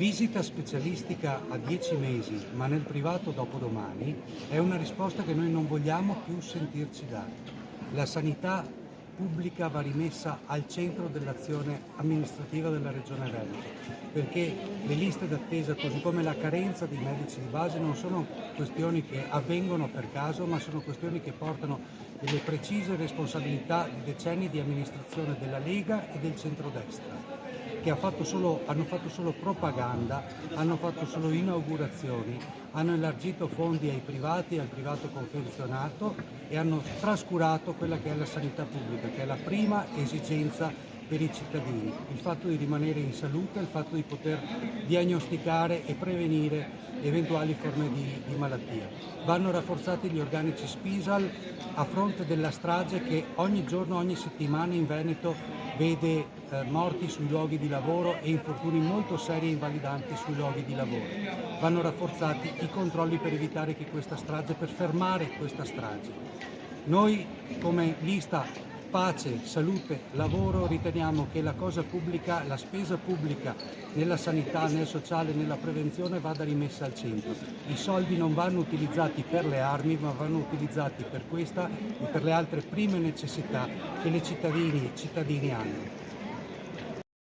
Visita specialistica a 10 mesi, ma nel privato dopodomani, è una risposta che noi non vogliamo più sentirci dare. La sanità pubblica va rimessa al centro dell'azione amministrativa della Regione Veneto, perché le liste d'attesa, così come la carenza di medici di base, non sono questioni che avvengono per caso, ma sono questioni che portano delle precise responsabilità di decenni di amministrazione della Lega e del centrodestra, che hanno fatto solo propaganda, hanno fatto solo inaugurazioni, hanno elargito fondi ai privati e al privato confezionato e hanno trascurato quella che è la sanità pubblica, che è la prima esigenza per i cittadini, il fatto di rimanere in salute, il fatto di poter diagnosticare e prevenire eventuali forme di malattia. Vanno rafforzati gli organici Spisal a fronte della strage che ogni giorno, ogni settimana in Veneto vede morti sui luoghi di lavoro e infortuni molto seri e invalidanti sui luoghi di lavoro. Vanno rafforzati i controlli per evitare che questa strage, per fermare questa strage. Noi come lista Pace, Salute, Lavoro riteniamo che la cosa pubblica, la spesa pubblica nella sanità, nel sociale, nella prevenzione vada rimessa al centro. I soldi non vanno utilizzati per le armi, ma vanno utilizzati per questa e per le altre prime necessità che le cittadine e i cittadini hanno.